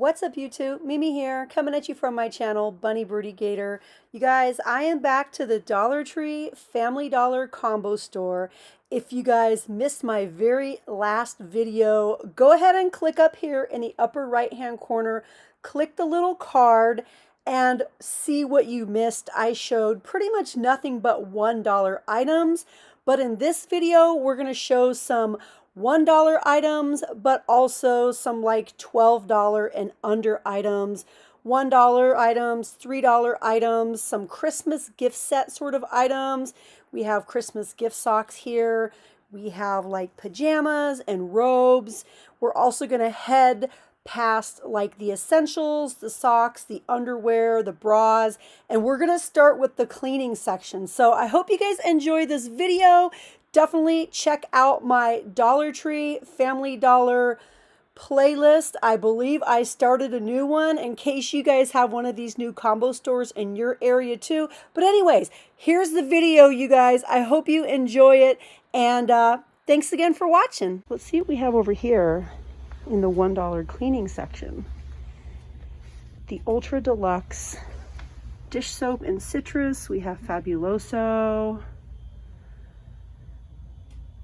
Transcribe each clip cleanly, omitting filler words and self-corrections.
What's up YouTube? Mimi here, coming at you from my channel, Bunny Birdy Gator. You guys, I am back to the Dollar Tree Family Dollar combo store. If you guys missed my very last video, go ahead and click up here in the upper right hand corner, click the little card and see what you missed. I showed pretty much nothing but $1 items, but in this video, we're going to show some $1 items, but also some like $12 and under items, $1 items, $3 items, some Christmas gift set sort of items. We have Christmas gift socks here. We have like pajamas and robes. We're also going to head past like the essentials, the socks, the underwear, the bras, and we're going to start with the cleaning section. So I hope you guys enjoy this video. Definitely check out my Dollar Tree Family Dollar playlist. I believe I started a new one in case you guys have one of these new combo stores in your area too. But anyways, here's the video, you guys. I hope you enjoy it, and thanks again for watching. Let's see what we have over here in the $1 cleaning section. The Ultra Deluxe dish soap and citrus. We have Fabuloso.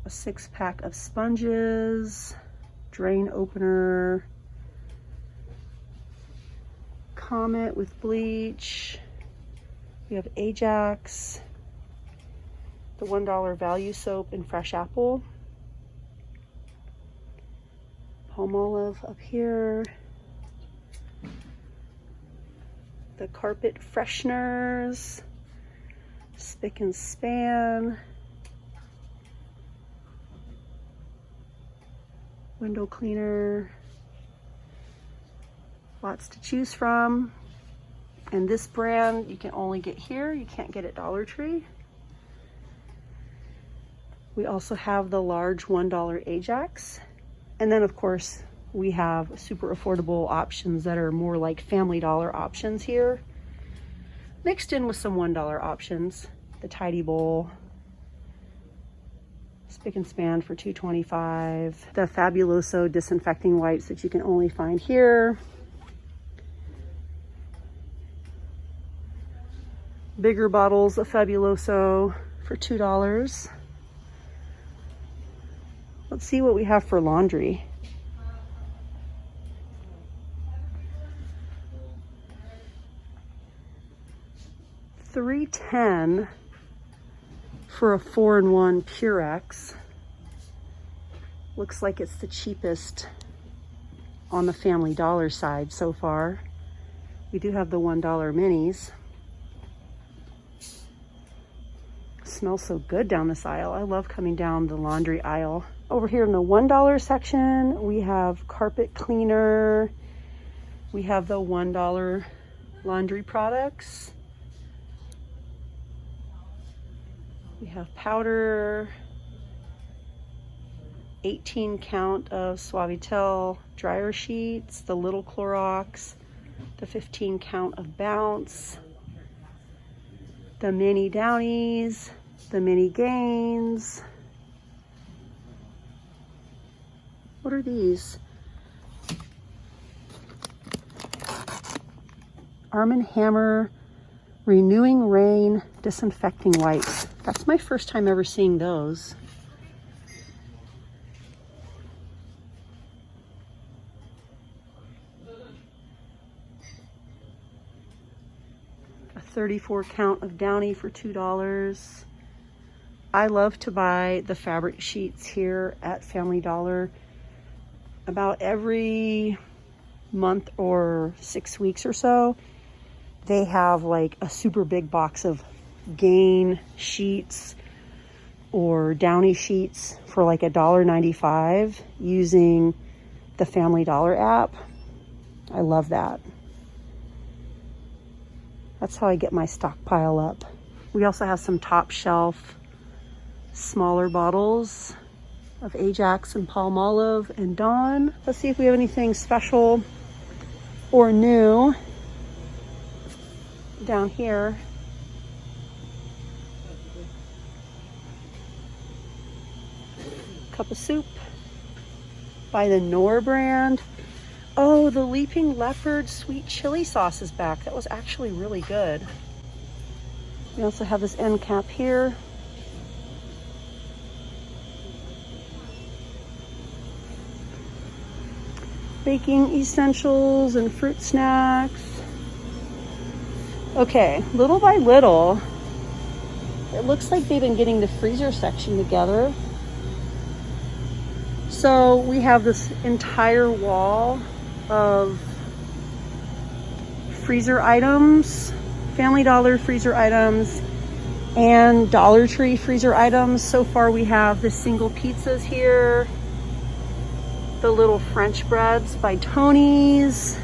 A 6-pack of sponges, drain opener, Comet with bleach. We have Ajax, the $1 value soap in Fresh Apple, Palmolive up here, the carpet fresheners, Spick and Span, window cleaner, lots to choose from. And this brand you can only get here, you can't get at Dollar Tree. We also have the large $1 Ajax. And then of course we have super affordable options that are more like Family Dollar options here, mixed in with some $1 options. The Tidy Bowl, Spick and Span for $2.25. The Fabuloso disinfecting wipes that you can only find here. Bigger bottles of Fabuloso for $2. Let's see what we have for laundry. $3.10 for a 4-in-1 Purex. Looks like it's the cheapest on the Family Dollar side so far. We do have the $1 minis. Smells so good down this aisle. I love coming down the laundry aisle. Over here in the $1 section, we have carpet cleaner. We have the $1 laundry products. We have powder, 18 count of Suavitel dryer sheets, the little Clorox, the 15 count of Bounce, the mini Downies, the mini Gains. What are these? Arm & Hammer Renewing Rain disinfecting wipes. That's my first time ever seeing those. A 34 count of Downy for $2. I love to buy the fabric sheets here at Family Dollar about every month or 6 weeks or so. They have like a super big box of Gain sheets or Downy sheets for like $1.95 using the Family Dollar app. I love that. That's how I get my stockpile up. We also have some top shelf smaller bottles of Ajax and Palmolive and Dawn. Let's see if we have anything special or new down here. Cup of soup by the Knorr brand. Oh, the Leaping Leopard sweet chili sauce is back. That was actually really good. We also have this end cap here. Baking essentials and fruit snacks. Okay, little by little, it looks like they've been getting the freezer section together. So we have this entire wall of freezer items, Family Dollar freezer items, and Dollar Tree freezer items. So far we have the single pizzas here, the little French breads by Tony's,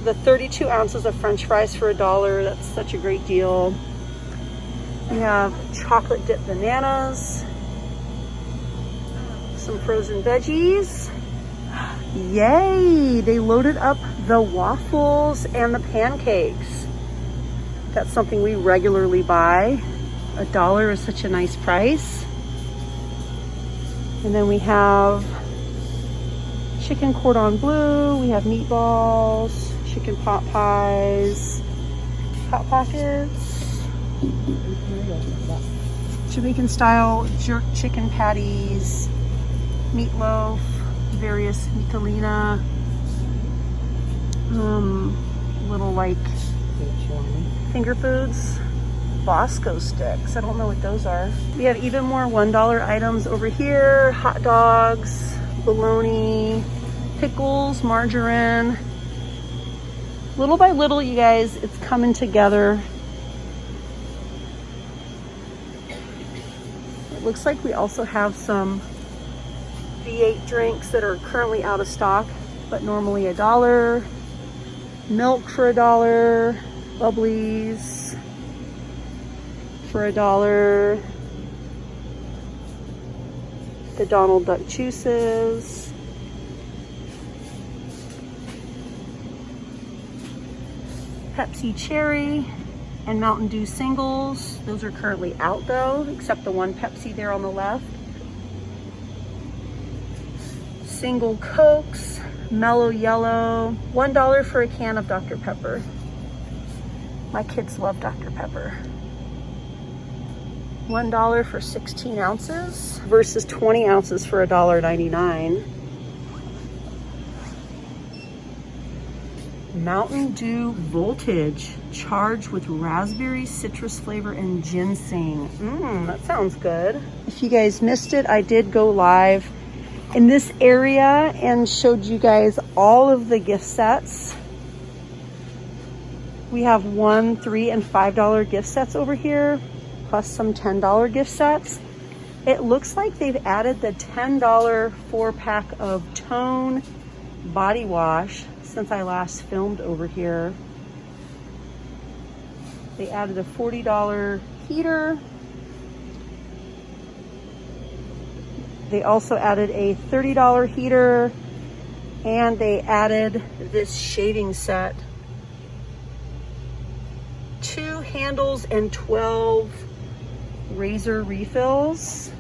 the 32 ounces of French fries for $1. That's such a great deal. We have chocolate dipped bananas, some frozen veggies. Yay! They loaded up the waffles and the pancakes. That's something we regularly buy. $1 is such a nice price. And then we have chicken cordon bleu, we have meatballs, chicken pot pies, hot pockets, Jamaican style jerk chicken patties, meatloaf, various Michelina, little like finger foods, Bosco sticks. I don't know what those are. We have even more $1 items over here, hot dogs, bologna, pickles, margarine. Little by little, you guys, it's coming together. It looks like we also have some V8 drinks that are currently out of stock, but normally $1. Milk for $1. Bubblies for $1. The Donald Duck juices. Pepsi Cherry and Mountain Dew singles. Those are currently out though, except the one Pepsi there on the left. Single Cokes, Mellow Yellow, $1 for a can of Dr. Pepper. My kids love Dr. Pepper. $1 for 16 ounces versus 20 ounces for $1.99. Mountain Dew Voltage, charged with raspberry, citrus flavor, and ginseng. That sounds good. If you guys missed it, I did go live in this area and showed you guys all of the gift sets. We have $1, $3, and $5 gift sets over here, plus some $10 gift sets. It looks like they've added the $10 4-pack of Tone body wash since I last filmed over here. They added a $40 heater. They also added a $30 heater, and they added this shaving set. 2 handles and 12 razor refills.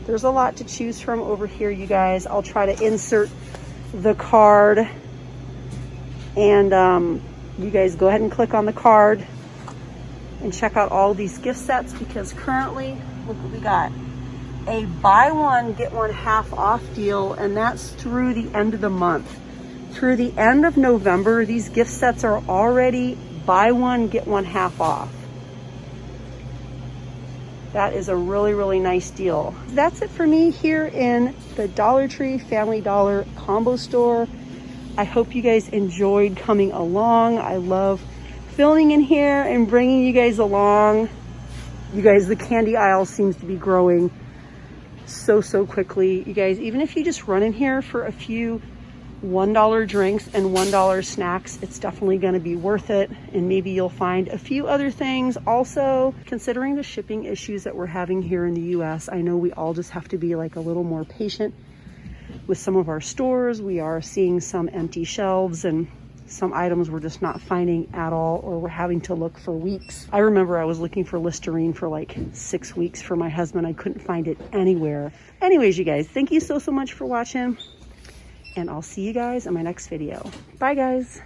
There's a lot to choose from over here, you guys. I'll try to insert the card, and you guys go ahead and click on the card and check out all these gift sets, because currently, look what we got. A buy one, get one half off deal, and that's through the end of the month. Through the end of November, these gift sets are already buy one, get one half off. That is a really, really nice deal. That's it for me here in the Dollar Tree Family Dollar combo store. I hope you guys enjoyed coming along. I love filming in here and bringing you guys along. You guys, the candy aisle seems to be growing so quickly. You guys, even if you just run in here for a few $1 drinks and $1 snacks, it's definitely going to be worth it. And maybe you'll find a few other things. Also, considering the shipping issues that we're having here in the US, I know we all just have to be like a little more patient with some of our stores. We are seeing some empty shelves and some items we're just not finding at all, or we're having to look for weeks. I remember I was looking for Listerine for like 6 weeks for my husband. I couldn't find it anywhere. Anyways, you guys, thank you so much for watching. and I'll see you guys in my next video. Bye, guys.